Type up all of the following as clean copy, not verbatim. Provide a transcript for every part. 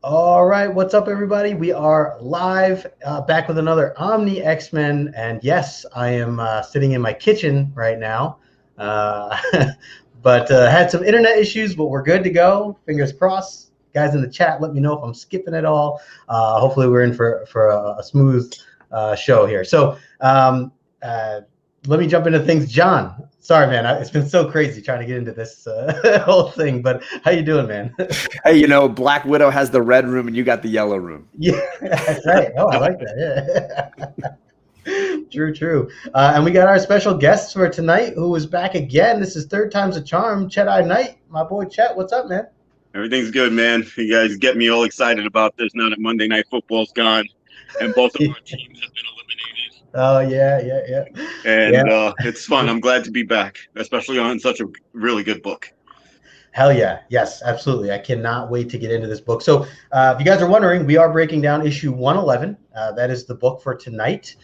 All right, what's up, everybody? We are live, back with another Omni X-Men, and yes, I am sitting in my kitchen right now, uh, but had some internet issues, but we're good to go. Fingers crossed. Guys in the chat, let me know if I'm skipping it all. Hopefully, we're in for a smooth show here. So, let me jump into things. John, sorry, man, it's been so crazy trying to get into this whole thing, but how you doing, man? Hey, Black Widow has the red room and you got the yellow room. Yeah, that's right. Oh, I like that. Yeah. True. And we got our special guests for tonight who is back again. This is third time's a charm. Chetteyeknight, my boy Chet. What's up, man? Everything's good, man. You guys get me all excited about this now that Monday Night Football's gone and both of our teams have been eliminated. Oh, yeah. And it's fun. I'm glad to be back, especially on such a really good book. Hell yeah. Yes, absolutely. I cannot wait to get into this book. So if you guys are wondering, we are breaking down issue 111. That is the book for tonight.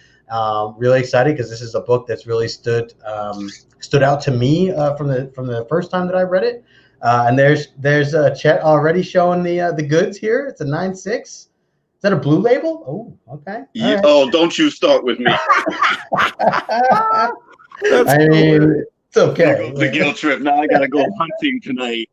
Really excited because this is a book that's really stood out to me from the first time that I read it. And there's Chet already showing the goods here. It's a 9.6. Is that a blue label? Oh, okay. Yeah, right. Oh, don't you start with me. I mean, it's okay. The guilt trip. Now I got to go hunting tonight.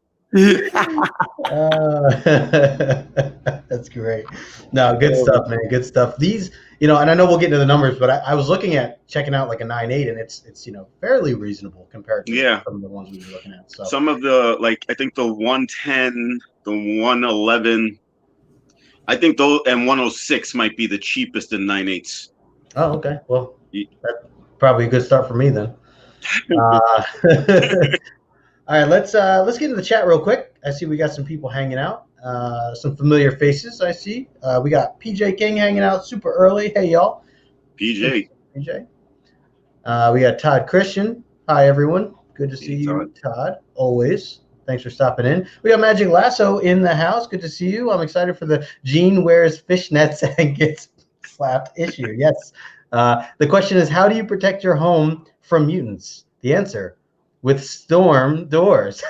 That's great. No, good stuff, man. Good stuff. These, and I know we'll get into the numbers, but I was checking out like a 9.8, and it's fairly reasonable compared to some of the ones we were looking at. So some of the I think the 110, the 111, I think those, and 106 might be the cheapest in 9.8s. Oh, okay. Well, that's probably a good start for me then. All right, let's get into the chat real quick. I see we got some people hanging out, some familiar faces. I see we got PJ King hanging out super early. Hey, y'all. PJ. We got Todd Christian. Hi, everyone. Good to see you, Todd. Always. Thanks for stopping in. We got Magic Lasso in the house. Good to see you. I'm excited for the Gene wears fishnets and gets slapped issue. Yes. The question is, how do you protect your home from mutants? The answer: with storm doors.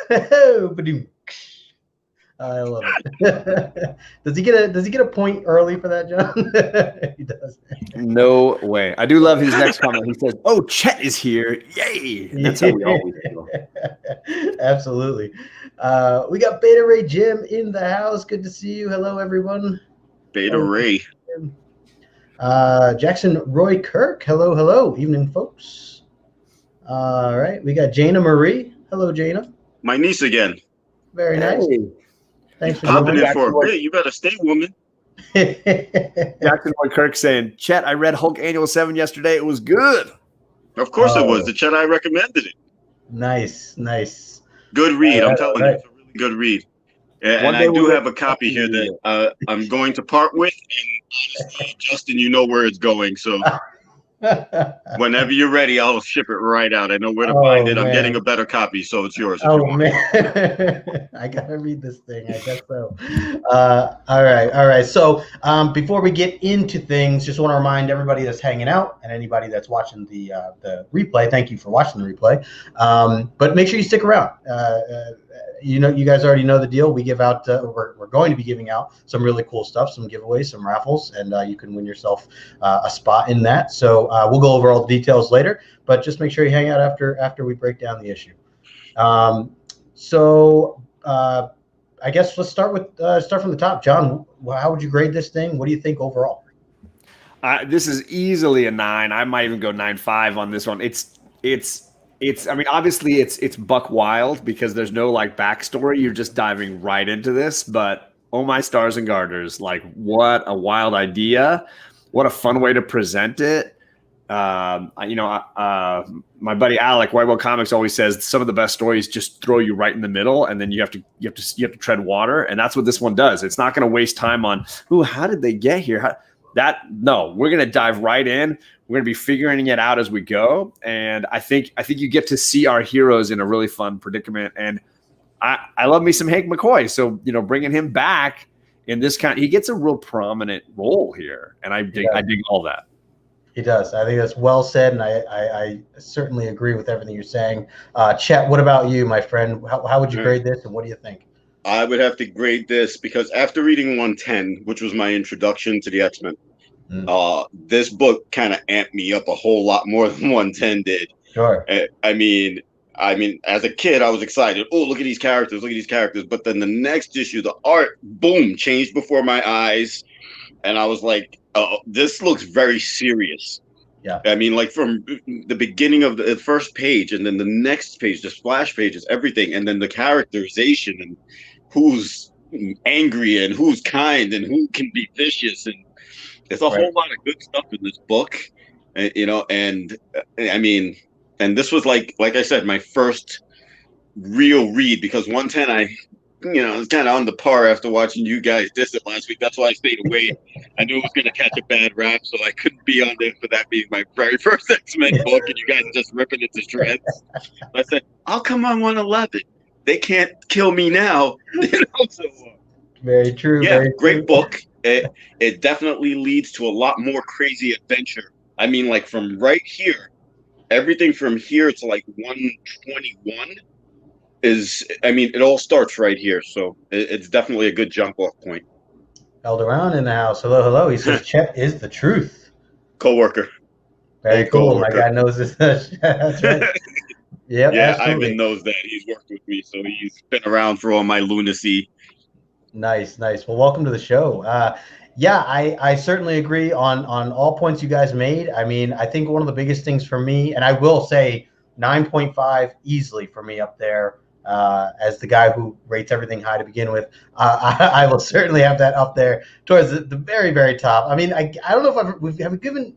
I love it. Does he get a point early for that, John? He does. No way. I do love his next comment. He says, "Oh, Chet is here. Yay." And that's how we always feel. Absolutely. We got Beta Ray Jim in the house. Good to see you. Hello, everyone. Beta Ray. Jackson Roy Kirk. Hello. Evening, folks. All right. We got Jana Marie. Hello, Jana. My niece again. Very nice. Thanks for popping in for a bit. You better stay, woman. Jackson Roy Kirk saying, Chet, I read Hulk Annual 7 yesterday. It was good. Of course it was. The Chet I recommended it. Nice. Good read. I'm telling you, it's a really good read. And I do have a copy here that I'm going to part with. And honestly, Justin, you know where it's going. So whenever you're ready, I'll ship it right out. I know where to find it. I'm getting a better copy, so it's yours. Oh, man. I got to read this thing. I guess so. All right. So before we get into things, just want to remind everybody that's hanging out and anybody that's watching the replay, thank you for watching the replay. But make sure you stick around. You guys already know the deal. We give out, we're going to be giving out some really cool stuff, some giveaways, some raffles, and you can win yourself a spot in that. So we'll go over all the details later, but just make sure you hang out after we break down the issue. So I guess let's start from the top. John, how would you grade this thing? What do you think overall? This is easily a 9. I might even go 9.5 on this one. I mean, obviously it's buck wild because there's no backstory. You're just diving right into this, but oh my stars and garters, what a wild idea. What a fun way to present it. My buddy Alec, White Whale Comics, always says some of the best stories just throw you right in the middle, and then you have to tread water, and that's what this one does. It's not going to waste time on, how did they get here? We're going to dive right in. We're going to be figuring it out as we go, and I think you get to see our heroes in a really fun predicament. And I love me some Hank McCoy, so bringing him back in this he gets a real prominent role here, and I dig all that. He does. I think that's well said, and I certainly agree with everything you're saying. Chet, what about you, my friend? How would you grade this, and what do you think? I would have to grade this because after reading 110, which was my introduction to the X-Men, this book kind of amped me up a whole lot more than 110 did. Sure. I mean, as a kid, I was excited. Oh, look at these characters! Look at these characters! But then the next issue, the art, boom, changed before my eyes, and I was like, "Oh, this looks very serious." Yeah. I mean, like from the beginning of the first page, and then the next page, the splash pages, everything, and then the characterization and who's angry and who's kind and who can be vicious, and there's a whole lot of good stuff in this book, you know. And I mean, and this was like I said, my first real read, because 110, it's kind of on the par after watching you guys diss it last week. That's why I stayed away. I knew it was going to catch a bad rap, so I couldn't be on there for that being my very first X-Men book, and you guys just ripping it to shreds. I said, I'll come on 111. They can't kill me now. So, very true. Yeah, very great true. book. It definitely leads to a lot more crazy adventure. I mean, like from right here, everything from here to like 121 it all starts right here. So it's definitely a good jump off point. Elderon in the house. Hello. He says Chet is the truth. Co-worker. Very cool. My guy knows this. That's right. Yep, yeah, absolutely. Ivan knows that. He's worked with me, so he's been around for all my lunacy. Nice. Well, welcome to the show. I certainly agree on all points you guys made. I mean, I think one of the biggest things for me, and I will say 9.5 easily for me up there, as the guy who rates everything high to begin with. I will certainly have that up there towards the very, very top. I mean, I don't know if have we given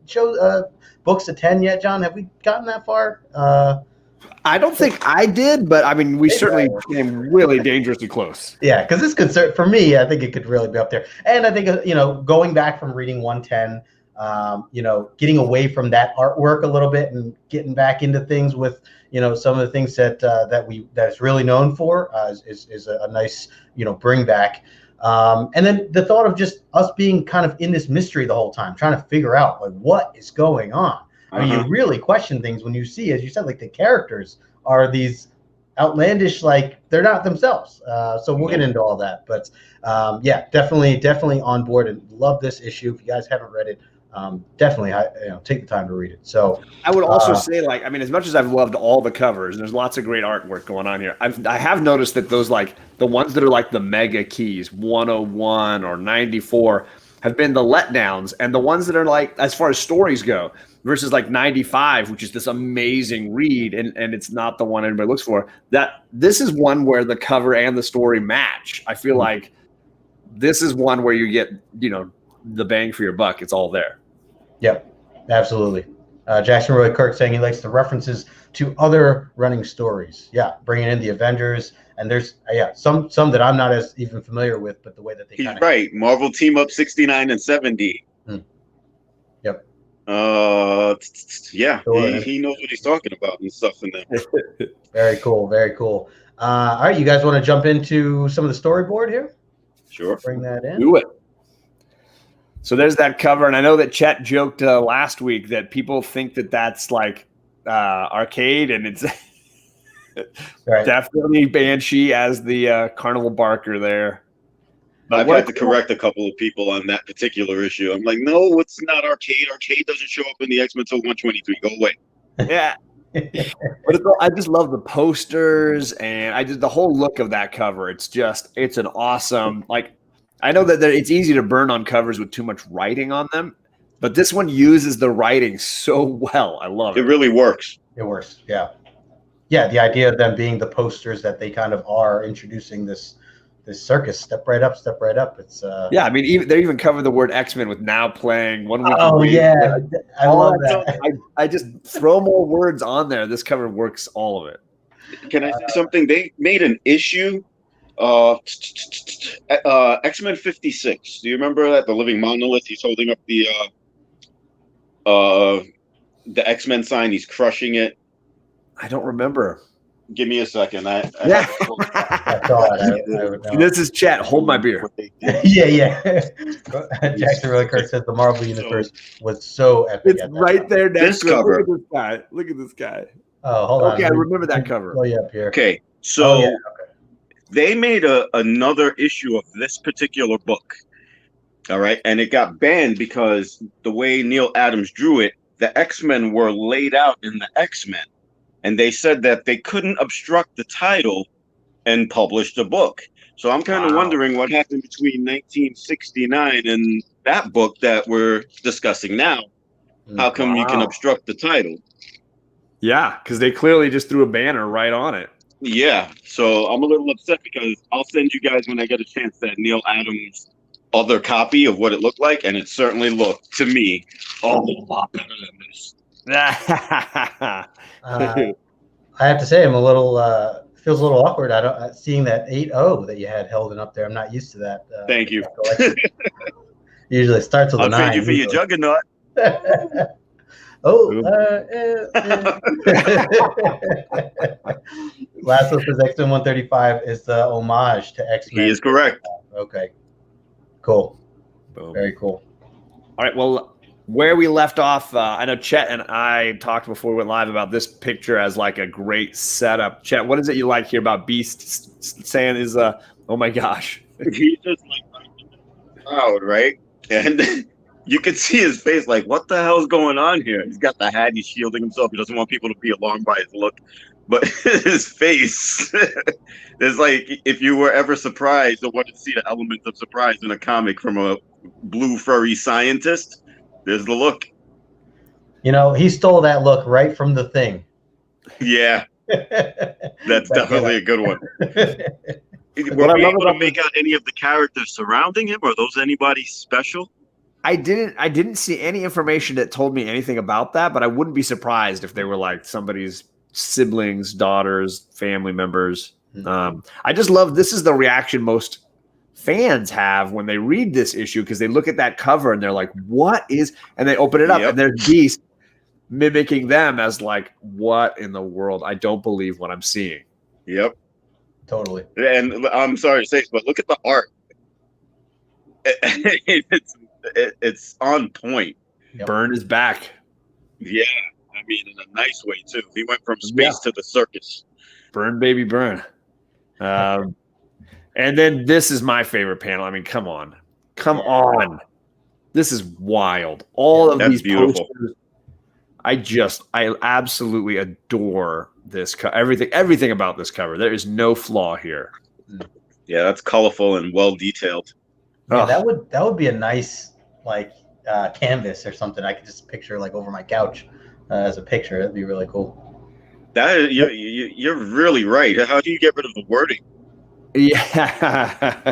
books a 10 yet, John? Have we gotten that far? I don't think I did, but I mean, we certainly came really dangerously close. Yeah, because this could, for me, I think it could really be up there. And I think, going back from reading 110, getting away from that artwork a little bit and getting back into things with, some of the things that it's really known for is a nice, bring back. And then the thought of just us being kind of in this mystery the whole time, trying to figure out like what is going on. I mean, you really question things when you see, as you said, like the characters are these outlandish, like they're not themselves. So we'll get into all that. But definitely on board and love this issue. If you guys haven't read it, definitely take the time to read it. So I would also say, like, I mean, as much as I've loved all the covers, and there's lots of great artwork going on here, I have noticed that those, like the ones that are like the mega keys, 101 or 94, have been the letdowns, and the ones that are like, as far as stories go, versus like 95, which is this amazing read, and it's not the one everybody looks for. That this is one where the cover and the story match. I feel like this is one where you get, the bang for your buck. It's all there. Yep, absolutely. Jackson Roy Kirk saying he likes the references to other running stories. Yeah, bringing in the Avengers, and there's some that I'm not as even familiar with, but the way that they he's right. Marvel Team Up 69 and 70. Yep. He knows what he's talking about and stuff in there. Very cool. All right, you guys want to jump into some of the storyboard here? Sure. Bring that in. Do it. So there's that cover, and I know that Chet joked last week that people think that that's like arcade, and it's definitely Banshee as the carnival barker there. I've had to correct a couple of people on that particular issue. I'm like, no, it's not arcade. Arcade doesn't show up in the X-Men until 123. Go away. Yeah. But I just love the posters, and the whole look of that cover. It's an awesome, like, I know that it's easy to burn on covers with too much writing on them, but this one uses the writing so well. I love it. It really works. It works. Yeah. Yeah. The idea of them being the posters that they kind of are introducing this circus, step right up. It's I mean, they even cover the word X-Men with now playing 1 week. Oh yeah, I love that. I just throw more words on there. This cover works all of it. Can I say something? They made an issue, X-Men 56. Do you remember that? The Living Monolith. He's holding up the X-Men sign. He's crushing it. I don't remember. Give me a second. That's all this is Chet. Hold my beer. Yeah. Jackson really Kirk says the Marvel universe was so epic. It's right there next to cover. Look at this guy. Oh, hold on. Okay, I remember that cover. Oh, yeah, up here. Okay, so they made another issue of this particular book. All right. And it got banned because the way Neil Adams drew it, the X-Men were laid out in the X-Men. And they said that they couldn't obstruct the title and publish the book. So I'm kind of wondering what happened between 1969 and that book that we're discussing now. How come you can obstruct the title? Yeah, because they clearly just threw a banner right on it. Yeah. So I'm a little upset because I'll send you guys when I get a chance that Neil Adams other copy of what it looked like, and it certainly looked to me a lot better than this. I have to say, I'm a little feels a little awkward. I don't seeing that 8-0 that you had holding up there. I'm not used to that. Thank you. Usually it starts with a 9. I'll trade you for your juggernaut. Last one for X-Men 135 is the homage to X-Men. He is correct. Okay. Cool. Boom. Very cool. All right. Well, where we left off, I know Chet and I talked before we went live about this picture as like a great setup. Chet, what is it you like here about Beast saying is, oh my gosh. He's just like proud, right? And you can see his face like, what the hell's going on here? He's got the hat. He's shielding himself. He doesn't want people to be alarmed by his look. But his face is like, if you were ever surprised or wanted to see the elements of surprise in a comic from a blue furry scientist, there's the look. You know, he stole that look right from The Thing. Yeah. That's definitely a good one. Were we able to make out any of the characters surrounding him? Are those anybody special? I didn't see any information that told me anything about that, but I wouldn't be surprised if they were like somebody's siblings, daughters, family members. I just love this is the reaction most fans have when they read this issue because they look at that cover and they're like, what is, and they open it up and there's Beast mimicking them as like, what in the world? I don't believe what I'm seeing. Yep. Totally. And I'm sorry to say, but look at the art. It's on point. Yep. Byrne is back. Yeah. I mean, in a nice way, too. He went from space to the circus. Byrne, baby, Byrne. And then this is my favorite panel. I mean, come on. Come on. This is wild. All of these beautiful posters. I absolutely adore this. Everything about this cover. There is no flaw here. Yeah, that's colorful and well detailed. Yeah, that would be a nice like canvas or something. I could just picture like over my couch as a picture. That'd be really cool. That you're really right. How do you get rid of the wording? Yeah,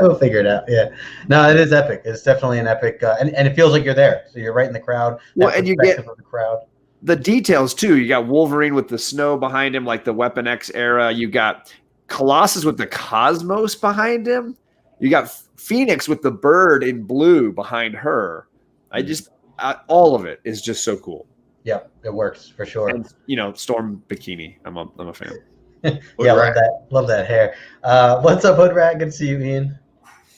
we'll figure it out. Yeah, no, it is epic. It's definitely an epic, and it feels like you're there. So you're right in the crowd. Well, and you get the crowd. The details too. You got Wolverine with the snow behind him, like the Weapon X era. You got Colossus with the cosmos behind him. You got Phoenix with the bird in blue behind her. All of it is just so cool. Yeah, it works for sure. And Storm bikini. I'm a fan. Yeah, love that hair. What's up, Hood Rat? Good to see you, Ian.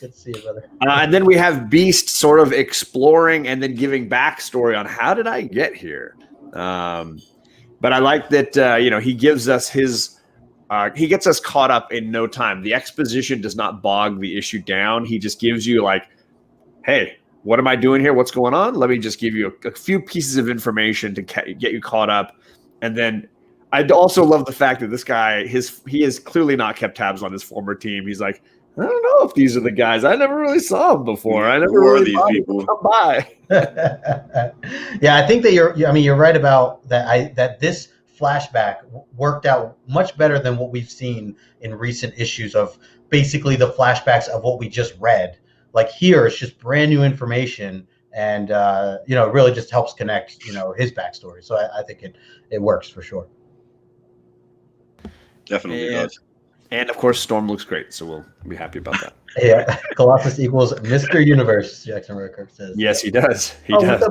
Good to see you, brother. And then we have Beast sort of exploring and then giving backstory on how did I get here. But I like that he gives us his. He gets us caught up in no time. The exposition does not bog the issue down. He just gives you like, hey, what am I doing here? What's going on? Let me just give you a few pieces of information to get you caught up. And then I also love the fact that this guy, he has clearly not kept tabs on his former team. He's like, I don't know if these are the guys. I never really saw them before. I never really these people come by. Yeah, I think that you're right about that. That this flashback worked out much better than what we've seen in recent issues of basically the flashbacks of what we just read. Like here, it's just brand new information, and it really just helps connect his backstory. So I think it works for sure. Definitely does. And of course, Storm looks great, so we'll be happy about that. Yeah, Colossus equals Mr. Universe. Jackson Rockhurst says. Yes, he does. He does.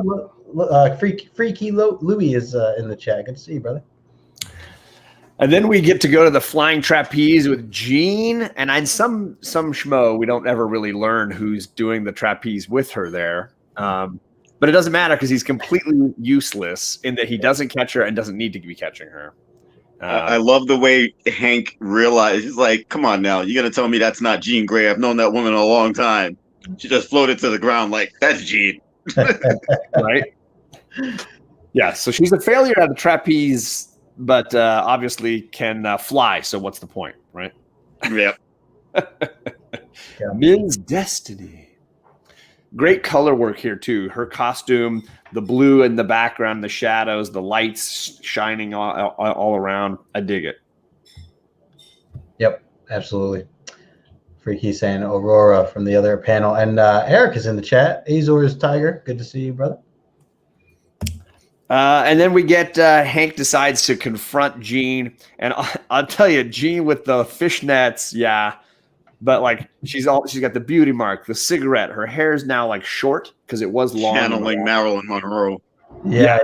Freaky Louie is in the chat. Good to see you, brother. And then we get to go to the flying trapeze with Jean, and in some schmo, we don't ever really learn who's doing the trapeze with her there. But it doesn't matter because he's completely useless in that he doesn't catch her and doesn't need to be catching her. I love the way Hank realized. He's like, "Come on now, you're gonna tell me that's not Jean Grey? I've known that woman a long time. She just floated to the ground like that's Jean." Right? Yeah. So she's a failure at the trapeze, but obviously can fly. So what's the point, right? Yep. Min's Destiny. Great color work here too. Her costume, the blue in the background, the shadows, the lights shining all around. I dig it. Yep, absolutely. Freaky saying Aurora from the other panel. And Eric is in the chat. Azor's Tiger. Good to see you, brother. And then we get Hank decides to confront Jean. And I'll tell you, Jean with the fishnets, yeah. But like she's got the beauty mark, the cigarette. Her hair is now like short because it was long. Channeling Marilyn Monroe. Yeah.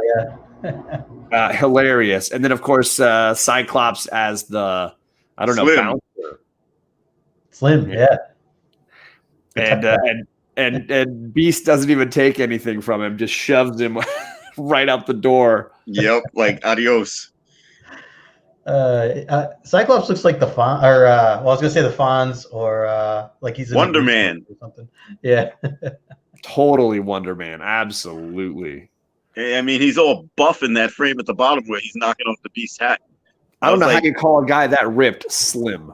Hilarious. And then of course Cyclops as the bouncer. Slim, yeah. And Beast doesn't even take anything from him, just shoves him right out the door. Yep, like adios. Cyclops looks like the Fawn, or I was gonna say the Fonz, or like he's Wonder Man or something. Yeah, totally Wonder Man, absolutely. I mean, he's all buff in that frame at the bottom where he's knocking off the Beast's hat. I don't know how you call a guy that ripped slim.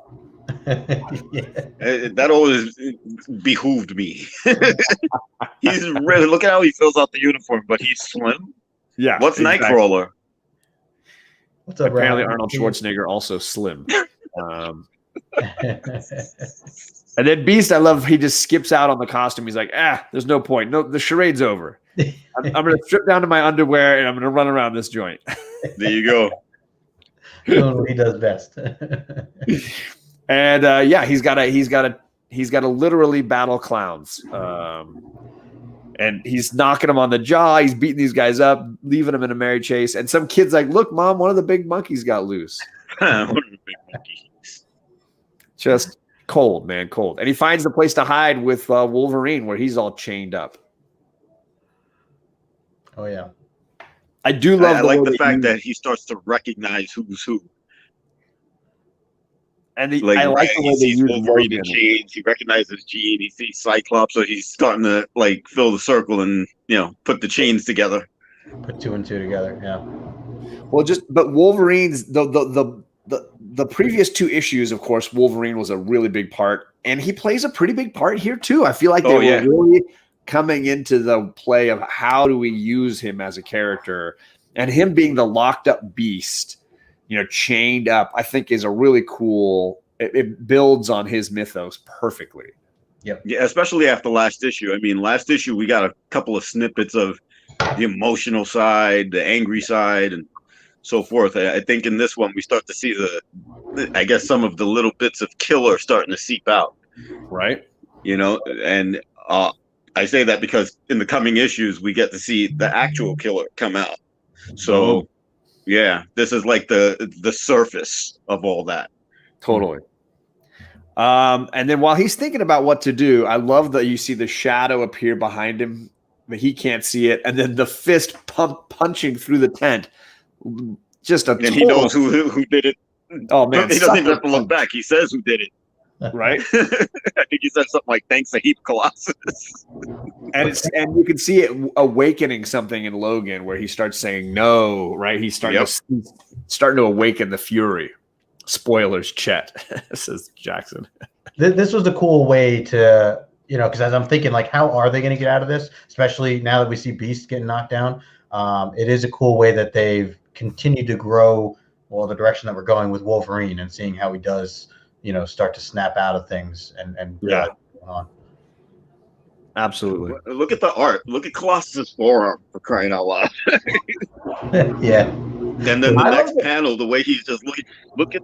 That always behooved me. He's really look at how he fills out the uniform, but he's slim. Yeah. What's exactly. Nightcrawler? What's up, apparently Ryan? Arnold Schwarzenegger also slim. And then Beast, I love. He just skips out on the costume. He's like, there's no point. No, the charade's over. I'm going to strip down to my underwear and I'm going to run around this joint. There you go. Doing what he does best. And he's got to literally battle clowns. And he's knocking them on the jaw. He's beating these guys up, leaving them in a merry chase. And some kid's like, "Look, Mom, one of the big monkeys got loose." One of the big monkeys. Just cold, man, cold. And he finds the place to hide with Wolverine, where he's all chained up. Oh yeah, I do love. I like the fact that he starts to recognize who's who. And I like the way they use Wolverine and chains. He recognizes Jean. He sees Cyclops, so he's starting to like fill the circle and put the chains together. Put two and two together. Yeah. Well, but Wolverine's the previous two issues, of course, Wolverine was a really big part, and he plays a pretty big part here too. I feel like they were really coming into the play of how do we use him as a character, and him being the locked up Beast. Chained up, I think is a really cool. It builds on his mythos perfectly. Yep. Yeah, especially after last issue. I mean, last issue we got a couple of snippets of the emotional side, the angry side, and so forth. I think in this one we start to see some of the little bits of Killer starting to seep out. Right. And I say that because in the coming issues we get to see the actual Killer come out. So. Yeah, this is like the surface of all that. Totally. And then while he's thinking about what to do, I love that you see the shadow appear behind him, but he can't see it. And then the fist punching through the tent. Just and he knows who did it. Oh, man. He doesn't even have to look back. He says who did it. Right? I think he said something like, "Thanks a heap, Colossus." And you can see it awakening something in Logan where he starts saying no, right? He's starting to awaken the fury. Spoilers, Chet, says Jackson. This was a cool way to, because as I'm thinking, like, how are they going to get out of this? Especially now that we see Beast getting knocked down. It is a cool way that they've continued to grow, the direction that we're going with Wolverine and seeing how he does, start to snap out of things and going on. Absolutely. Look at the art. Look at Colossus' forearm, for crying out loud. Yeah. And then the next panel, the way he's just looking. Look at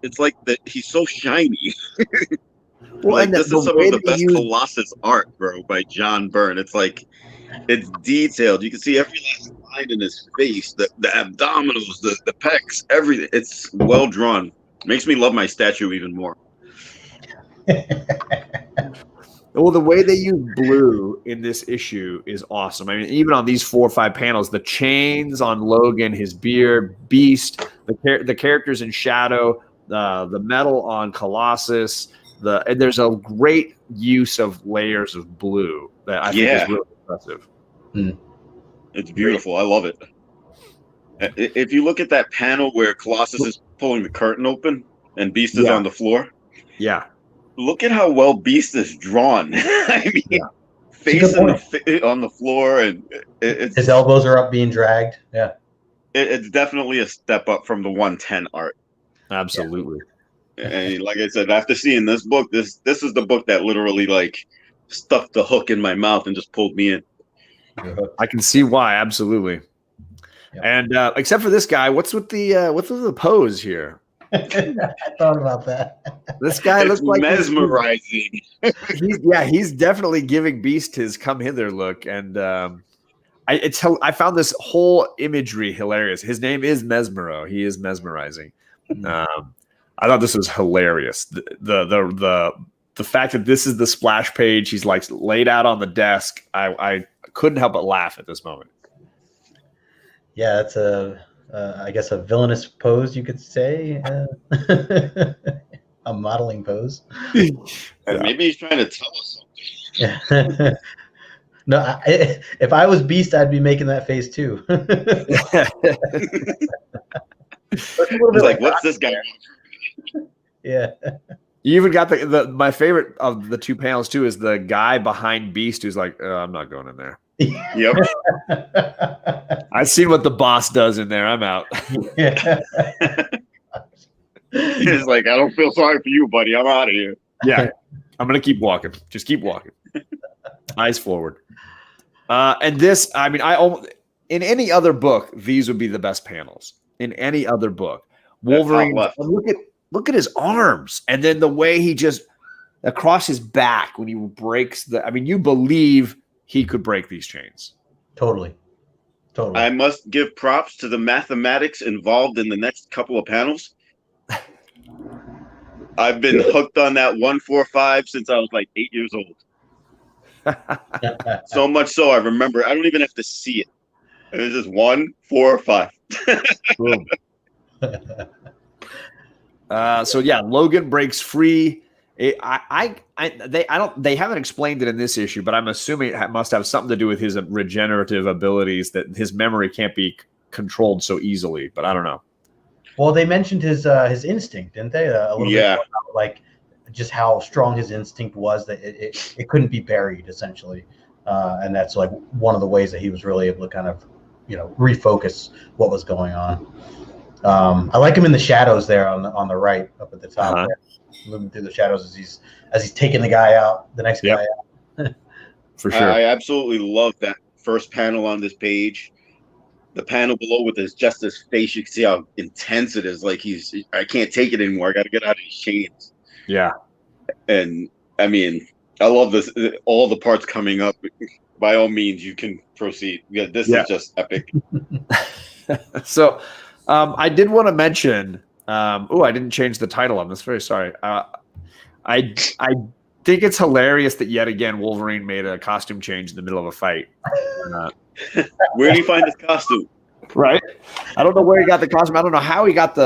it's like he's so shiny. This is some of the best Colossus art, bro, by John Byrne. It's like it's detailed. You can see every last line in his face, the abdominals, the pecs, everything. It's well drawn. Makes me love my statue even more. Well, the way they use blue in this issue is awesome. I mean, even on these 4 or 5 panels, the chains on Logan, his beard, Beast, the characters in Shadow, the metal on Colossus, and there's a great use of layers of blue that I think is really impressive. It's beautiful. I love it. If you look at that panel where Colossus is pulling the curtain open and Beast is on the floor, look at how well Beast is drawn. I mean, face on the floor, and his elbows are up being dragged. Yeah, it's definitely a step up from the 110 art. Absolutely. And like I said, after seeing this book, this is the book that literally like stuck the hook in my mouth and just pulled me in. I can see why. Absolutely. Yeah. And except for this guy, what's with the pose here? I thought about that. This guy looks like mesmerizing. He's definitely giving Beast his come hither look, and I found this whole imagery hilarious. His name is Mesmero. He is mesmerizing. I thought this was hilarious. The fact that this is the splash page, he's like laid out on the desk. I couldn't help but laugh at this moment. Yeah, it's I guess a villainous pose, you could say. A modeling pose. Maybe he's trying to tell us something. No, if I was Beast, I'd be making that face too. He's like, what's this guy? Yeah. You even got my favorite of the two panels too is the guy behind Beast who's like, I'm not going in there. Yep. I've seen what the boss does in there. I'm out. He's like, I don't feel sorry for you, buddy. I'm out of here. Yeah. I'm going to keep walking. Just keep walking. Eyes forward. And this, I mean, in any other book, these would be the best panels. In any other book. Wolverine, look at his arms. And then the way he just, across his back, when he breaks you believe he could break these chains. Totally. I must give props to the mathematics involved in the next couple of panels. I've been hooked on that 145 since I was like 8 years old. So much so I remember. I don't even have to see it. It's just 1, 4, 5. So yeah, Logan breaks free. They haven't explained it in this issue, but I'm assuming it must have something to do with his regenerative abilities, that his memory can't be controlled so easily. But I don't know. Well, they mentioned his instinct, didn't they? A little bit about, like, just how strong his instinct was, that it couldn't be buried, essentially, and that's like one of the ways that he was really able to kind of, refocus what was going on. I like him in the shadows there on the right, up at the top, moving through the shadows as he's taking the guy out, the next guy out. For sure. I absolutely love that first panel on this page. The panel below with his face, you can see how intense it is. Like I can't take it anymore. I got to get out of these chains. Yeah. And I mean, I love this. All the parts coming up. By all means, you can proceed. Yeah, this is just epic. So, I did want to mention. I didn't change the title on this. Very sorry. I think it's hilarious that yet again Wolverine made a costume change in the middle of a fight. Where did he find his costume? Right. I don't know where he got the costume. I don't know how he got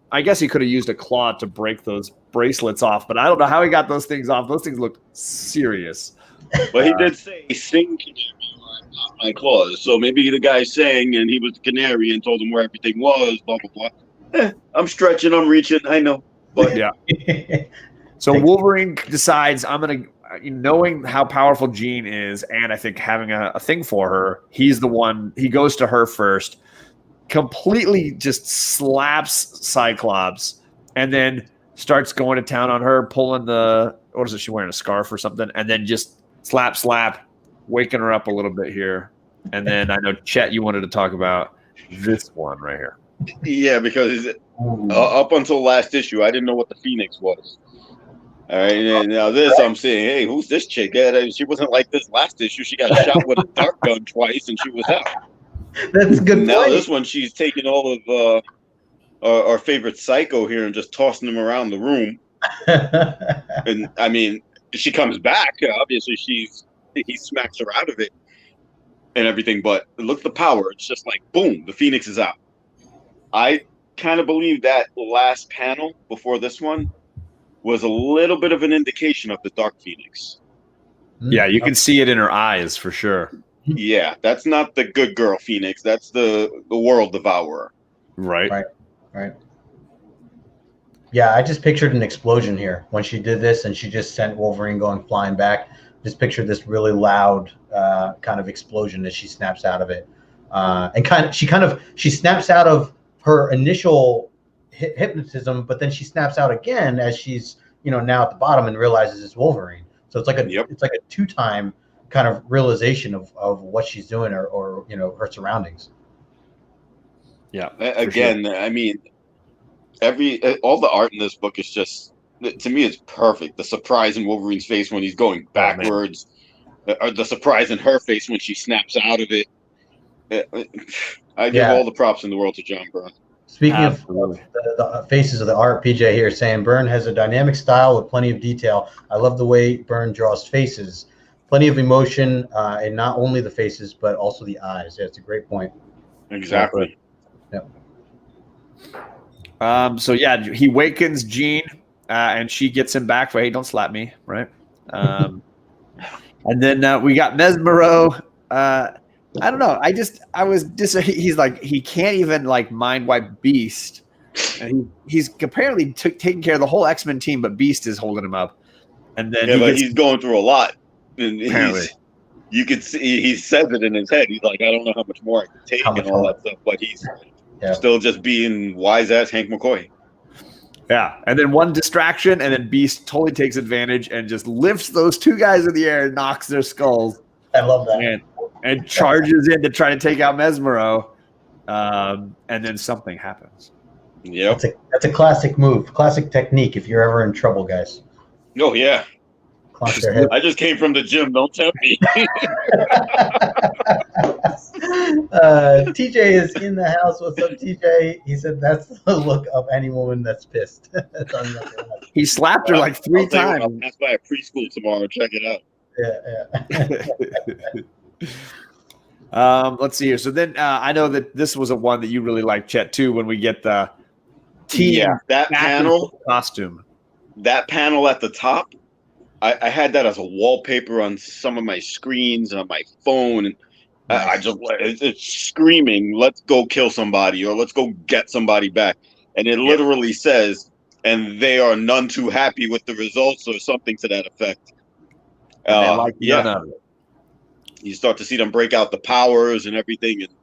I guess he could have used a claw to break those bracelets off, but I don't know how he got those things off. Those things look serious. But he did say, "Sing, canary, not my claws." So maybe the guy sang and he was the canary and told him where everything was, blah, blah, blah. I'm stretching, I'm reaching, I know. But yeah. So Wolverine decides, I'm going to, knowing how powerful Jean is, and I think having a thing for her, he's the one, he goes to her first, completely just slaps Cyclops, and then starts going to town on her, pulling what is it, she wearing a scarf or something, and then just slap, waking her up a little bit here. And then I know, Chet, you wanted to talk about this one right here. Yeah, because up until last issue, I didn't know what the Phoenix was. All right, and now this, I'm saying, hey, who's this chick? She wasn't like this last issue. She got shot with a dart gun twice, and she was out. That's a good point. Now this one, she's taking all of our favorite Psycho here and just tossing him around the room. And I mean, she comes back. Obviously, he smacks her out of it and everything. But look, the power. It's just like boom, the Phoenix is out. I kind of believe that last panel before this one was a little bit of an indication of the Dark Phoenix. Yeah, you can see it in her eyes for sure. Yeah, that's not the good girl Phoenix. That's the world devourer. Right. Yeah, I just pictured an explosion here when she did this, and she just sent Wolverine going flying back. Just pictured this really loud kind of explosion as she snaps out of it, and she snaps out of her initial hypnotism, but then she snaps out again as she's now at the bottom and realizes it's Wolverine. So it's like a two-time kind of realization of what she's doing or her surroundings. Yeah. Again, sure. I mean, all the art in this book is just, to me, it's perfect. The surprise in Wolverine's face when he's going backwards, or the surprise in her face when she snaps out of it. I give all the props in the world to John Byrne. Speaking of the faces of the art, PJ here saying Byrne has a dynamic style with plenty of detail. I love the way Byrne draws faces. Plenty of emotion, and not only the faces, but also the eyes. Yeah, it's a great point. Exactly. Yep. So yeah, he wakens Jean, and she gets him back for, hey, don't slap me, right? And then we got Mesmero. I don't know. He's like, he can't even like mind wipe Beast, and he's apparently taking care of the whole X-Men team, but Beast is holding him up. And then he's going through a lot. And you could see he says it in his head. He's like, I don't know how much more I can take and all that stuff, but he's still just being wise ass Hank McCoy. Yeah, and then one distraction, and then Beast totally takes advantage and just lifts those two guys in the air and knocks their skulls. I love that. And charges in to try to take out Mesmero, and then something happens. Yeah, that's a classic move, classic technique. If you're ever in trouble, guys. Oh yeah. I just came from the gym. Don't tempt me. TJ is in the house. What's up, TJ? He said that's the look of any woman that's pissed. He slapped her like 3 times. I'll pass by a preschool tomorrow. Check it out. Let's see here. So then I know that this was a one that you really liked, Chet, too, when we get the team that panel costume. That panel at the top. I had that as a wallpaper on some of my screens and on my phone, and it's screaming, "Let's go kill somebody" or "Let's go get somebody back," and it literally says, "And they are none too happy with the results," or something to that effect. You start to see them break out the powers and everything, and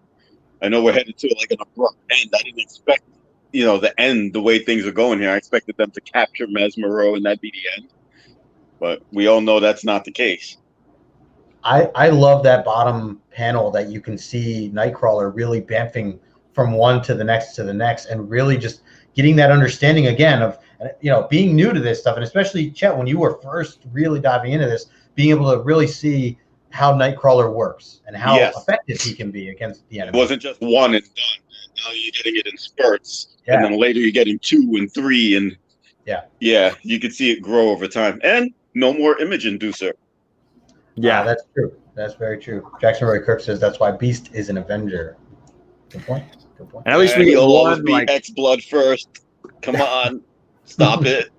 I know we're headed to like an abrupt end. I didn't expect, the end the way things are going here. I expected them to capture Mesmero and that'd be the end. But we all know that's not the case. I love that bottom panel that you can see Nightcrawler really bamfing from one to the next, and really just getting that understanding again of, being new to this stuff. And especially, Chet, when you were first really diving into this, being able to really see how Nightcrawler works and how effective he can be against the enemy. It wasn't just one and done. Now you're getting it in spurts. Yeah. And then later you're getting 2 and 3. And you could see it grow over time. And no more image inducer. Yeah, that's true. That's very true. Jackson Roy Kirk says that's why Beast is an Avenger. Good point. And at least we get one like X-Blood first. Come on, stop it.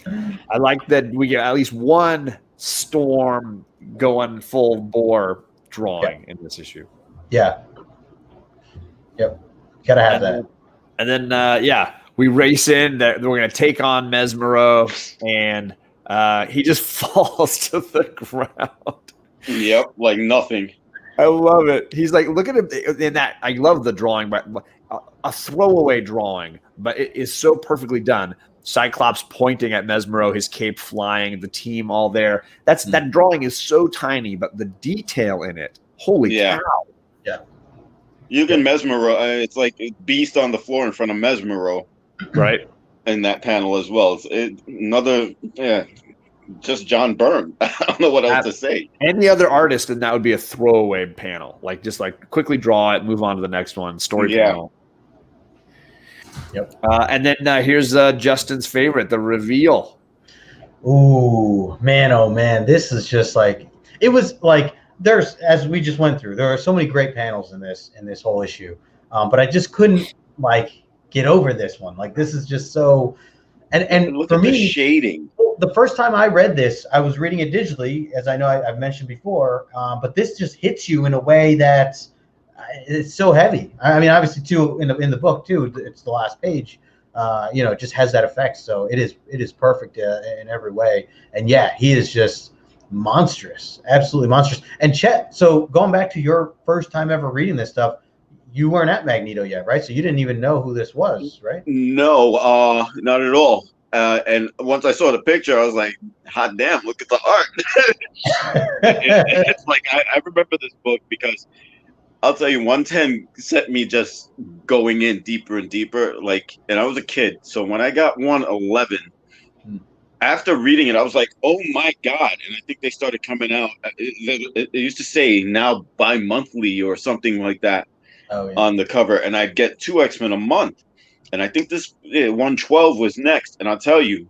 I like that we get at least one Storm going full bore drawing in this issue. Yeah. Yep. Gotta have that. And then we race in that we're gonna take on Mesmero, and he just falls to the ground. Yep, like nothing. I love it. He's like, look at him in that. I love the drawing, but a throwaway drawing, but it is so perfectly done. Cyclops pointing at Mesmero, his cape flying, the team all there. That drawing is so tiny, but the detail in it, holy cow! Yeah, you can Mesmero. It's like Beast on the floor in front of Mesmero, right? In that panel as well. Just John Byrne. I don't know what else to say. Any other artist, and that would be a throwaway panel. Just quickly draw it, move on to the next one. Story panel. Yep. And then here's Justin's favorite, the reveal. Ooh, man, oh man. This is just it was there's, as we just went through, there are so many great panels in this whole issue. But I just couldn't get over this one. Like, this is just so. And look for at me, the shading. The first time I read this, I was reading it digitally, as I know I've mentioned before. But this just hits you in a way that it's so heavy. I mean, obviously, too, in the book too, it's the last page. It just has that effect. So it is perfect in every way. And yeah, he is just monstrous, absolutely monstrous. And Chet, so going back to your first time ever reading this stuff, you weren't at Magneto yet, right? So you didn't even know who this was, right? No, not at all. And once I saw the picture, I was like, hot damn, look at the art. It's like, I remember this book because I'll tell you, 110 set me just going in deeper and deeper. Like, and I was a kid. So when I got 111, after reading it, I was like, oh my God. And I think they started coming out. It used to say now bi-monthly or something like that on the cover. And I'd get 2 X-Men a month. And I think this 112 was next. And I'll tell you,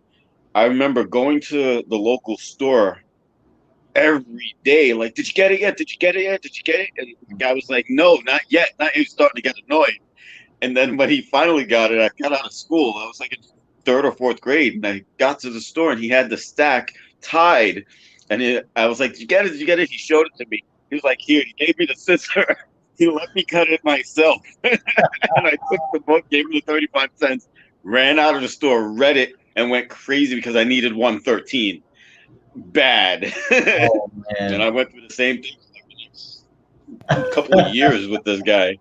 I remember going to the local store every day, like, did you get it yet? Did you get it yet? Did you get it? And the guy was like, no, not yet. Not. He was starting to get annoyed. And then when he finally got it, I got out of school. I was like in 3rd or 4th grade, and I got to the store, and he had the stack tied. And I was like, did you get it? Did you get it? He showed it to me. He was like, here. He gave me the scissor. He let me cut it myself. And I took the book, gave him the 35 cents, ran out of the store, read it, and went crazy because I needed 113. Bad. Oh, man. And I went through the same thing for like a couple of years with this guy.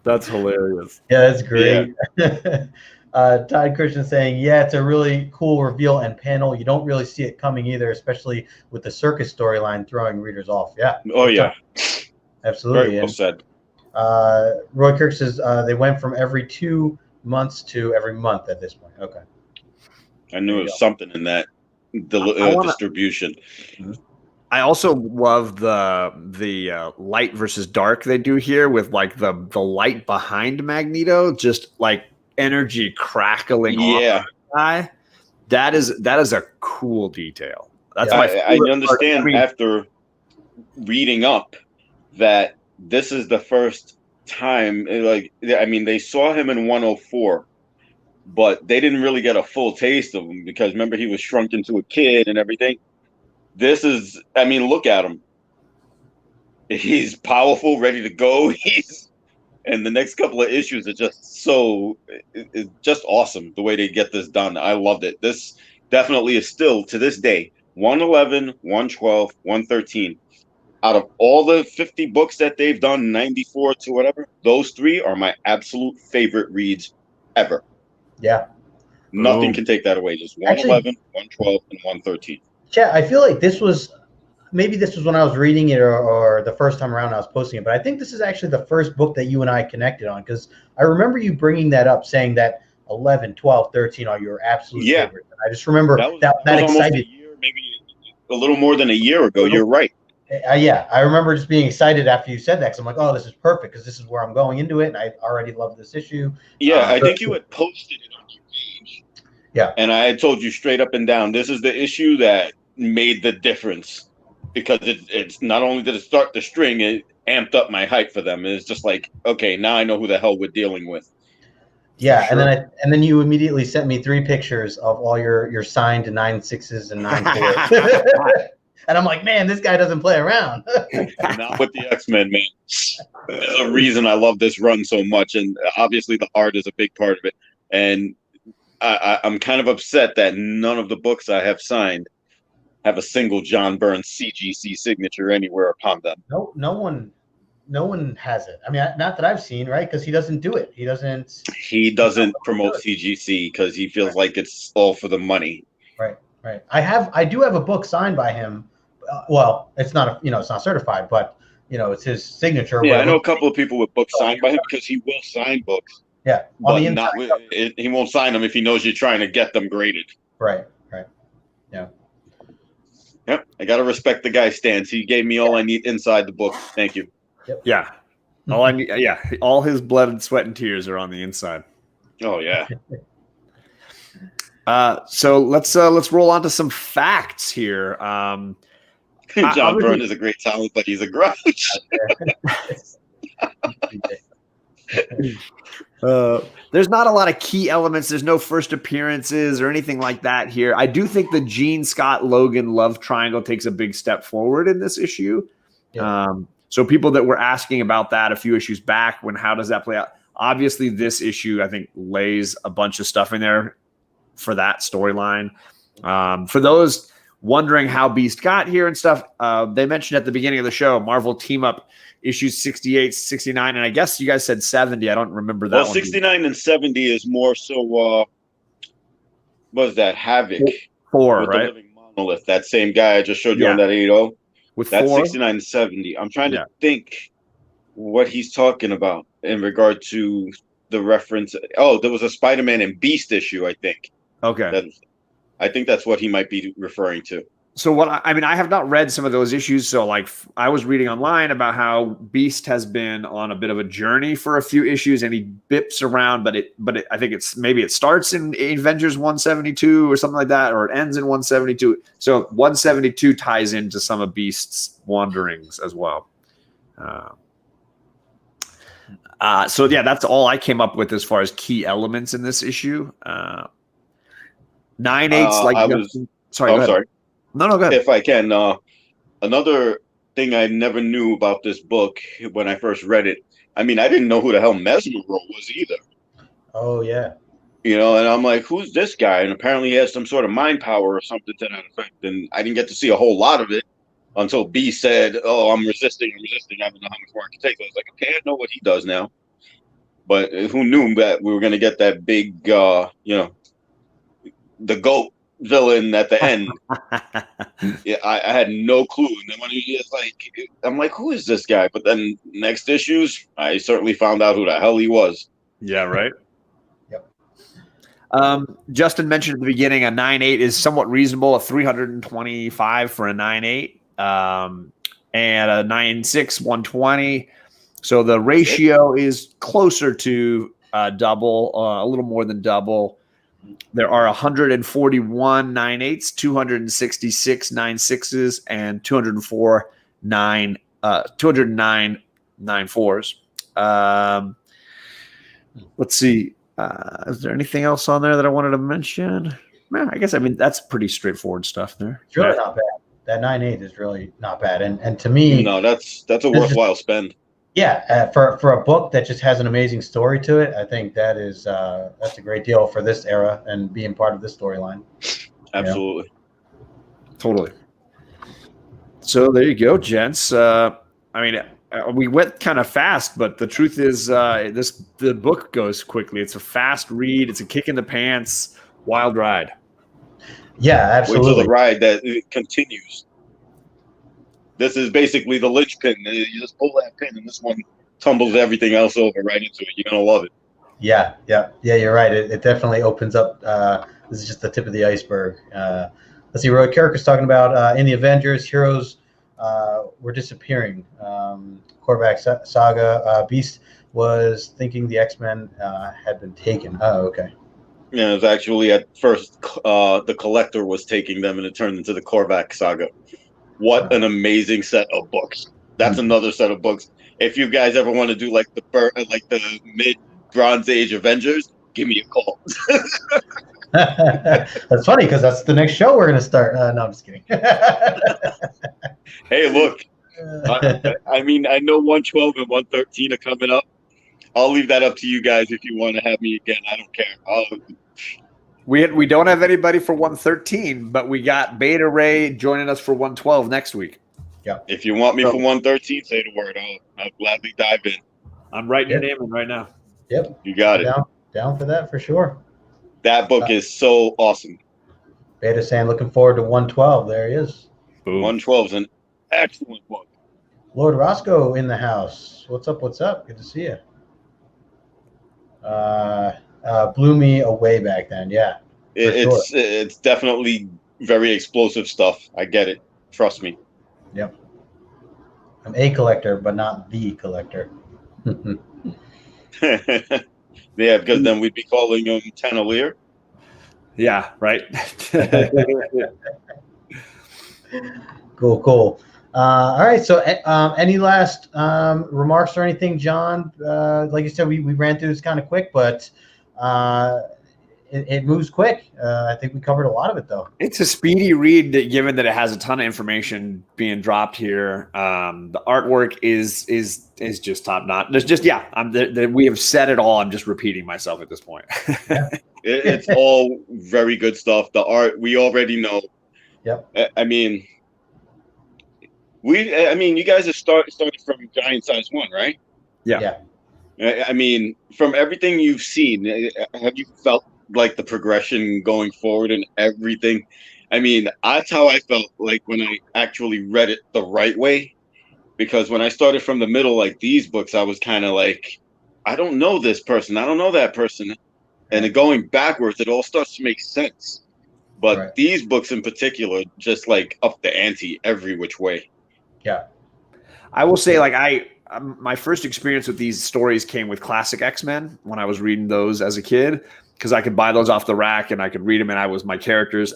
That's hilarious. Yeah, that's great. Yeah. Todd Christian saying, yeah, it's a really cool reveal and panel. You don't really see it coming either, especially with the circus storyline throwing readers off. Yeah. Oh, yeah. Absolutely. Very well said. Roy Kirk says they went from every 2 months to every month at this point. Okay. I knew it was something in that distribution. I also love the light versus dark they do here with like the light behind Magneto, just like energy crackling off the guy. That is a cool detail. That's I understand after reading up that this is the first time, like, I mean, they saw him in 104, but they didn't really get a full taste of him because remember he was shrunk into a kid and everything. This is, I mean, look at him. He's powerful, ready to go. And the next couple of issues are just it's just awesome the way they get this done. I loved it. This definitely is still, to this day, 111, 112, 113. Out of all the 50 books that they've done, 94 to whatever, those 3 are my absolute favorite reads ever. Yeah. Nothing can take that away. Just 111, 112, and 113. Yeah, I feel like this was when I was reading it or the first time around I was posting it, but I think this is actually the first book that you and I connected on because I remember you bringing that up, saying that 11, 12, 13 are your absolute favorites. And I just remember that excited. A year, maybe a little more than a year ago. You're right. Yeah, I remember just being excited after you said that because I'm like, oh, this is perfect because this is where I'm going into it, and I already love this issue. Yeah, I think you had posted it on your page. Yeah, and I had told you straight up and down, this is the issue that made the difference because it's not only did it start the string, it amped up my hype for them. It's just like, okay, now I know who the hell we're dealing with. Yeah, sure. and then you immediately sent me 3 pictures of all your signed 9/6s and 9/4s. And I'm like, man, this guy doesn't play around. Not with the X-Men, man. There's a reason I love this run so much, and obviously the art is a big part of it. And I'm kind of upset that none of the books I have signed have a single John Byrne CGC signature anywhere upon them. No one has it. I mean, not that I've seen, right? Because he doesn't do it. He doesn't promote CGC because he feels like it's all for the money. Right. I do have a book signed by him. Well, it's not it's not certified, but it's his signature. Yeah, I know a couple of people with books signed by him because he will sign books. Yeah, but he won't sign them if he knows you're trying to get them graded. Right. Yeah. Yep, I gotta respect the guy's stance. He gave me all I need inside the book. Thank you. Yep. Yeah, all I need. Yeah, all his blood and sweat and tears are on the inside. Oh yeah. So let's roll on to some facts here. John Byrne is a great talent, but he's a grouch. There's not a lot of key elements. There's no first appearances or anything like that here. I do think the Gene Scott Logan love triangle takes a big step forward in this issue. Yeah. So people that were asking about that a few issues back, how does that play out? Obviously, this issue, I think, lays a bunch of stuff in there for that storyline. For those wondering how Beast got here and stuff, they mentioned at the beginning of the show, Marvel Team Up issues 68, 69, and I guess you guys said 70. I don't remember that. Well, 69 and 70 is more so, what was that, Havoc? 4, with right? The Living Monolith, that same guy I just showed you on that 80. With that's 4? 69 and 70. I'm trying to think what he's talking about in regard to the reference. Oh, there was a Spider-Man and Beast issue, I think. Okay. I think that's what he might be referring to. So I have not read some of those issues. So I was reading online about how Beast has been on a bit of a journey for a few issues, and he bips around. But I think it starts in Avengers 172 or something like that, or it ends in 172. So 172 ties into some of Beast's wanderings as well. That's all I came up with as far as key elements in this issue. 9/8. Sorry. No, go ahead. If I can, another thing I never knew about this book when I first read it. I mean, I didn't know who the hell Mesmero was either. Oh yeah. And I'm like, who's this guy? And apparently he has some sort of mind power or something to that effect. And I didn't get to see a whole lot of it until B said, "Oh, I'm resisting. I don't know how much more I can take." So I was like, okay, I know what he does now. But who knew that we were going to get that big, the GOAT villain at the end? Yeah, I had no clue. And then when he was like, I'm like, who is this guy? But then next issues, I certainly found out who the hell he was. Yeah, right. Yep. Justin mentioned at the beginning a 9/8 is somewhat reasonable, a 325 for a 9/8, and a 9/6 120. So the ratio is closer to double, a little more than double. There are 141 9/8s, 266 9/6s, and 209 9/4s. Let's see. Is there anything else on there that I wanted to mention? That's pretty straightforward stuff there. It's really not bad. That 9/8 is really not bad, and to me, no, that's a worthwhile spend. Yeah, for a book that just has an amazing story to it, I think that's a great deal for this era and being part of this storyline. Absolutely, totally. So there you go, gents. We went kind of fast, but the truth is, the book goes quickly. It's a fast read. It's a kick in the pants, wild ride. Yeah, absolutely. Wait till the ride that it continues. This is basically the linchpin. You just pull that pin, and this one tumbles everything else over right into it. You're gonna love it. Yeah. You're right. It definitely opens up. This is just the tip of the iceberg. Let's see. Roy Carrick was talking about in the Avengers, heroes were disappearing. Korvac saga. Beast was thinking the X-Men had been taken. Oh, okay. Yeah, it was actually at first the Collector was taking them, and it turned into the Korvac saga. What an amazing set of books! That's another set of books. If you guys ever want to do like the mid Bronze Age Avengers, give me a call. That's funny because that's the next show we're gonna start. No, I'm just kidding. Hey, look. I know 112 and 113 are coming up. I'll leave that up to you guys if you want to have me again. I don't care. We don't have anybody for 113, but we got Beta Ray joining us for 112 next week. Yeah. If you want me for 113, say the word. I'll gladly dive in. I'm writing your name in right now. Yep. You got it. Down for that for sure. That book is so awesome. Beta saying looking forward to 112. There he is. Boom. 112 is an excellent book. Lord Roscoe in the house. What's up? Good to see you. Blew me away back then. Yeah. It's definitely very explosive stuff. I get it. Trust me. Yep. I'm a collector, but not the collector. Yeah, because then we'd be calling him Tanalier. Yeah, right. Cool. All right. So, any last remarks or anything, John? Like you said, we ran through this kind of quick, but it moves quick. I think we covered a lot of it, though. It's a speedy read, given that it has a ton of information being dropped here. The artwork is just top notch. There's just we have said it all. I'm just repeating myself at this point. It's all very good stuff. The art we already know. Yep. I mean, you guys have started from Giant Size 1, right? Yeah. I mean, from everything you've seen, have you felt like the progression going forward and everything? I mean, that's how I felt like when I actually read it the right way. Because when I started from the middle, like these books, I was kind of like, I don't know this person, I don't know that person, and then going backwards, it all starts to make sense. But these books in particular, just like up the ante every which way. Yeah, I will say, like my first experience with these stories came with classic X-Men when I was reading those as a kid, because I could buy those off the rack and I could read them, and I was my characters.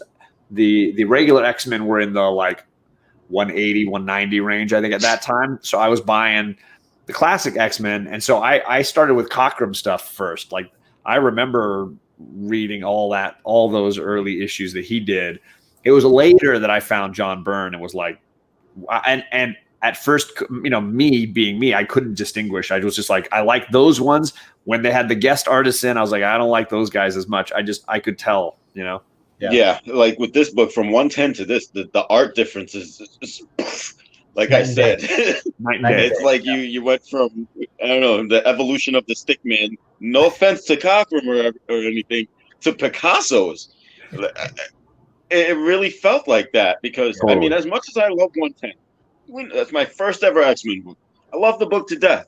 The regular X-Men were in the like 180, 190 range, I think, at that time. So I was buying the classic X-Men, and so I started with Cockrum stuff first. Like I remember reading all those early issues that he did. It was later that I found John Byrne and was like, and at first, me being me, I couldn't distinguish. I was just like, I like those ones. When they had the guest artists in, I was like, I don't like those guys as much. I could tell, Yeah, like with this book from 110 to this, the art difference is like I said, it's like you went from, I don't know, the evolution of the Stickman. No offense to Cockrum or anything, to Picasso's. It really felt like that because I mean, as much as I love 110, that's my first ever X-Men book. I love the book to death,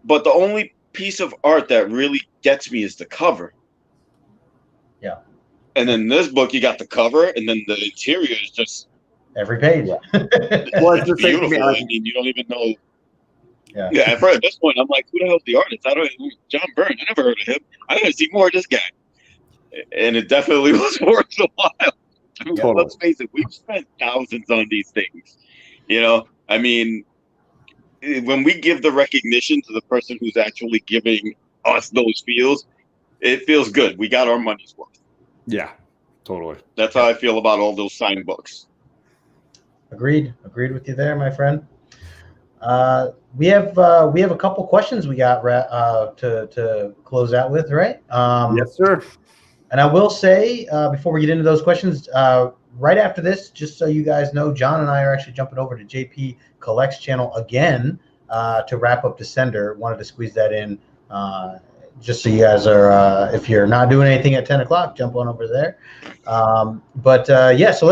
but the only piece of art that really gets me is the cover. Yeah. And then this book, you got the cover, and then the interior is just every page. Well, it's just beautiful. I mean, you don't even know. Yeah. At this point, I'm like, who the hell's the artist? John Byrne. I never heard of him. I gotta see more of this guy. And it definitely was worth the while. Totally. Let's face it, we've spent thousands on these things. I mean, when we give the recognition to the person who's actually giving us those feels, it feels good. We got our money's worth. Yeah, totally. That's how I feel about all those signed books. Agreed with you there, my friend. We have a couple questions we got to close out with, right? Yes, sir. And I will say before we get into those questions, right after this, just so you guys know, John and I are actually jumping over to JP Collects channel again to wrap up Descender. Wanted to squeeze that in just so you guys are, if you're not doing anything at 10 o'clock, jump on over there. So let's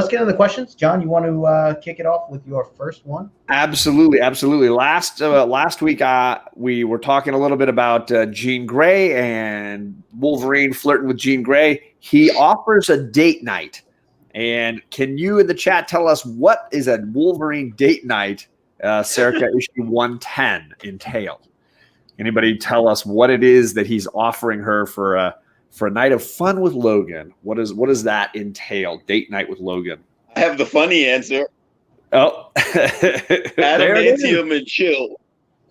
get into the questions. John, you want to kick it off with your first one? Absolutely. Last week, we were talking a little bit about Jean Grey and Wolverine flirting with Jean Grey. He offers a date night. And can you in the chat tell us what is a Wolverine date night circa issue 110 entail? Anybody tell us what it is that he's offering her for a night of fun with Logan? What does that entail? Date night with Logan. I have the funny answer. Oh, adamantium and chill.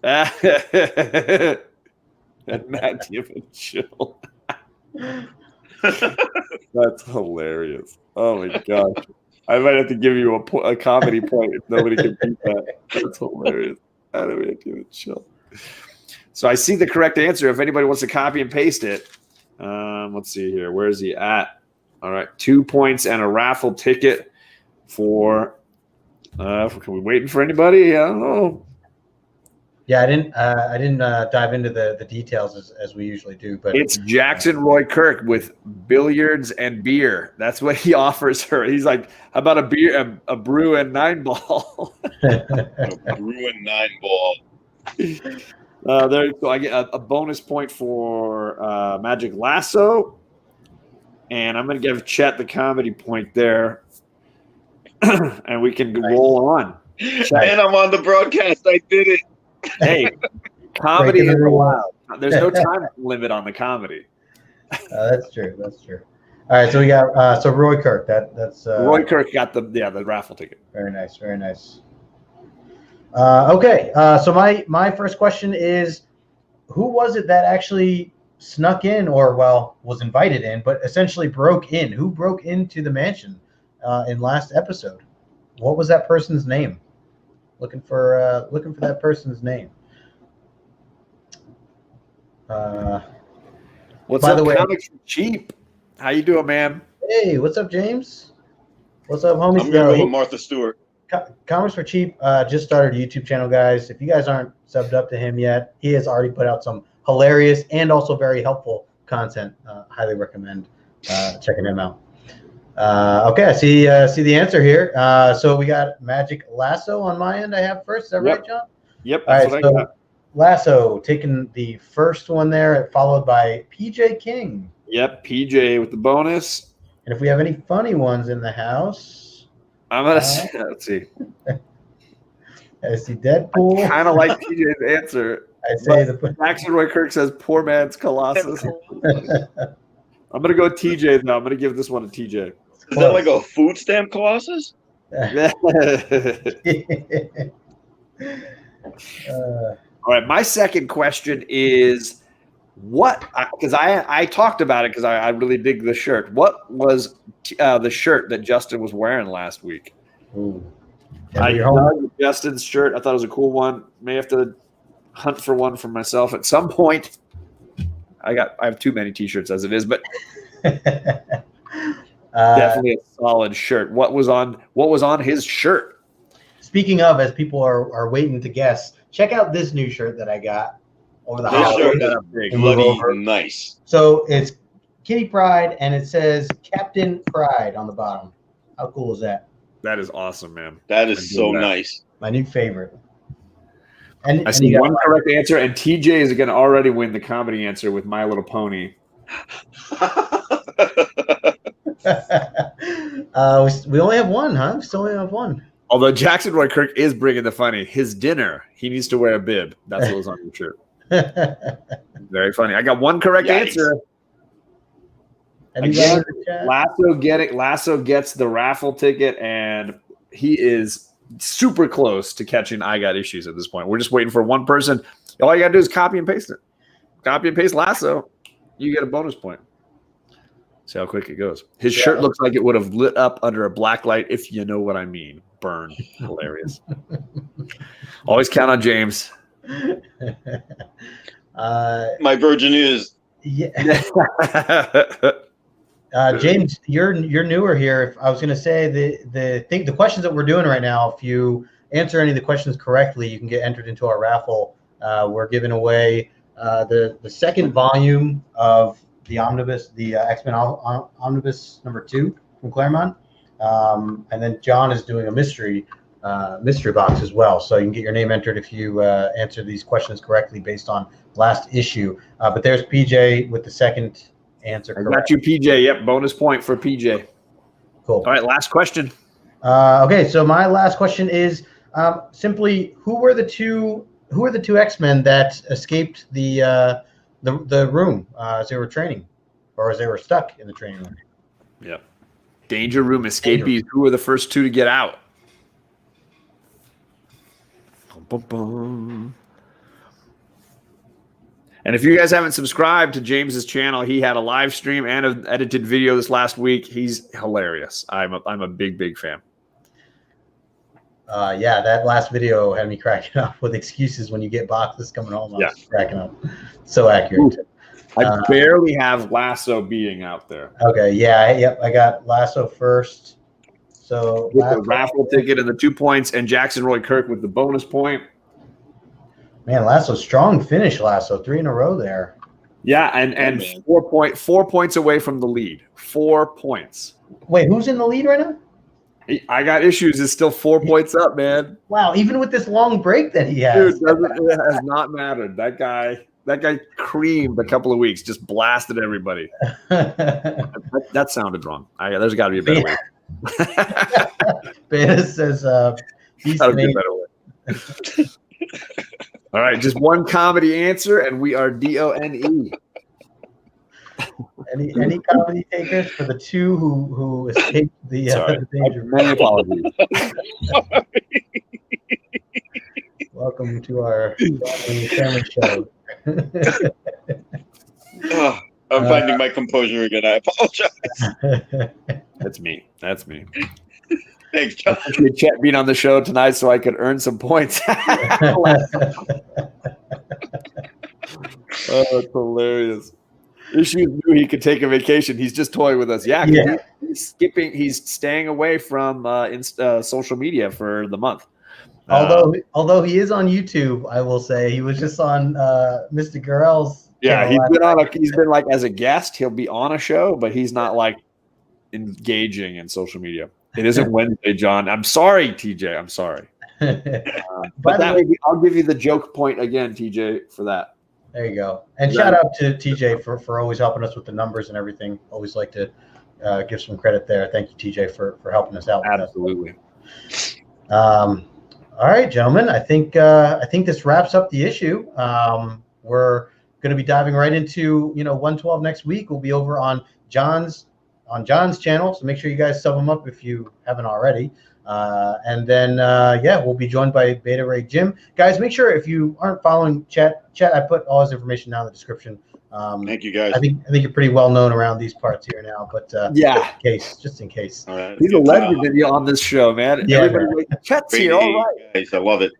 Adamantium and chill. That's hilarious. Oh my gosh. I might have to give you a comedy point if nobody can beat that. That's hilarious. Adamantium and chill. So I see the correct answer. If anybody wants to copy and paste it, let's see here. Where is he at? All right, 2 points and a raffle ticket for. Are we waiting for anybody? I don't know. Yeah, I didn't dive into the details as we usually do, but it's Jackson Roy Kirk with billiards and beer. That's what he offers her. He's like, how about a beer, a brew and 9-ball? A brew and 9-ball. So I get a bonus point for Magic Lasso, and I'm going to give Chet the comedy point there, and we can roll on. Chet. And I'm on the broadcast. I did it. Hey, comedy is allowed. There's no time limit on the comedy. That's true. All right, so we got so Roy Kirk. That's Roy Kirk got the raffle ticket. Very nice. Okay. So my first question is, who was it that actually snuck in, or was invited in, but essentially broke in? Who broke into the mansion in last episode? What was that person's name? Looking for that person's name. What's up, Comics for Cheap? How you doing, man? Hey, what's up, James? What's up, homies? I'm gonna go with Martha Stewart. Comics for Cheap just started a YouTube channel, guys. If you guys aren't subbed up to him yet, he has already put out some hilarious and also very helpful content. Highly recommend checking him out. Okay, I see the answer here. So we got Magic Lasso on my end. I have first. Is that right, John? Yep. All right. So Lasso taking the first one there, followed by PJ King. Yep, PJ with the bonus. And if we have any funny ones in the house, I'm gonna let's see. I see Deadpool. Kind of like PJ's answer. I say Jackson Roy Kirk says poor man's Colossus. I'm gonna go with TJ though. I'm gonna give this one to TJ. Is that like a food stamp Colossus? All right, my second question is because I talked about it because I really dig the shirt. What was the shirt that Justin was wearing last week? Ooh. I dug Justin's shirt. I thought it was a cool one. May have to hunt for one for myself at some point. I have too many T-shirts as it is, but definitely a solid shirt. What was on his shirt? Speaking of, as people are waiting to guess, check out this new shirt that I got over the holidays. Bloody nice. So it's Kitty Pryde, and it says Captain Pride on the bottom. How cool is that? That is awesome, man. That is so nice. My new favorite. And I see one correct answer, and TJ is going to already win the comedy answer with My Little Pony. We only have one, huh? We still only have one. Although Jackson Roy Kirk is bringing the funny. His dinner, he needs to wear a bib. That's what was on your shirt. Very funny. I got one correct answer. Again, Lasso gets the raffle ticket, and he is super close to catching I Got Issues at this point. We're just waiting for one person. All you got to do is copy and paste it. Copy and paste Lasso. You get a bonus point. See how quick it goes. His shirt looks like it would have lit up under a black light, if you know what I mean. Burn. Hilarious. Always count on James. My virgin is. Yeah. James, you're newer here. I was going to say the questions that we're doing right now, if you answer any of the questions correctly, you can get entered into our raffle. We're giving away the second volume of the Omnibus, the X-Men Omnibus #2 from Claremont. And then John is doing a mystery box as well. So you can get your name entered if you answer these questions correctly based on last issue. But there's PJ with the second answer correct. I got you, PJ. Yep, bonus point for PJ. Cool. All right, last question. Okay, so my last question is simply who were the two X-Men that escaped the room as they were training, or as they were stuck in the training room? Yep. Danger room escapees. Who were the first two to get out? Bum, bum, bum. And if you guys haven't subscribed to James's channel, he had a live stream and an edited video this last week. He's hilarious. I'm a big fan. Yeah, that last video had me cracking up with excuses when you get boxes coming home. I was cracking up. So accurate. Ooh, I barely have Lasso beating out there. Okay, yeah, I got Lasso first. So with the raffle ticket and the 2 points, and Jackson Roy Kirk with the bonus point. Man, Lasso, strong finish, Lasso. 3 in a row there. Yeah, and 4 points away from the lead. 4 points. Wait, who's in the lead right now? I Got Issues is still 4 points up, man. Wow, even with this long break that he has. Dude, it has not mattered. That guy creamed a couple of weeks, just blasted everybody. that sounded wrong. There's got to be a better way. Beta says he's made. All right, just one comedy answer, and we are DONE. Any comedy takers for the two who escaped the danger? Many apologies. Welcome to our family show. Oh, I'm finding my composure again. I apologize. That's me. That's me. Thanks, John. I appreciate Chet being on the show tonight so I could earn some points. Oh, that's hilarious. Issues knew he could take a vacation. He's just toying with us. Yeah. He's staying away from social media for the month. Although he is on YouTube, I will say he was just on Mr. Gurrell's. Yeah, he's been like as a guest. He'll be on a show, but he's not like engaging in social media. It isn't Wednesday, John. I'm sorry, TJ. I'm sorry. But I'll give you the joke point again, TJ, for that. There you go. And shout out to TJ for always helping us with the numbers and everything. Always like to give some credit there. Thank you, TJ, for helping us out. Absolutely. All right, gentlemen. I think this wraps up the issue. We're going to be diving right into 112 next week. We'll be over on John's channel, so make sure you guys sub him up if you haven't already. And then we'll be joined by Beta Ray Jim. Guys, make sure if you aren't following Chet, I put all his information down in the description. Thank you, guys. I think you're pretty well known around these parts here now, but just in case. All right, he's a legend to be on this show, man. Yeah, everybody Chet's here. All right, guys, I love it.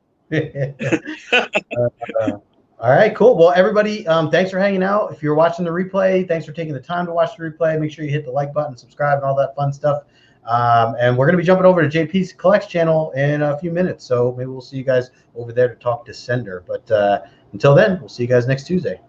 All right, cool. Well, everybody, thanks for hanging out. If you're watching the replay, thanks for taking the time to watch the replay. Make sure you hit the like button, subscribe, and all that fun stuff. And we're going to be jumping over to JP's Collects channel in a few minutes. So maybe we'll see you guys over there to talk to Sender. But until then, we'll see you guys next Tuesday.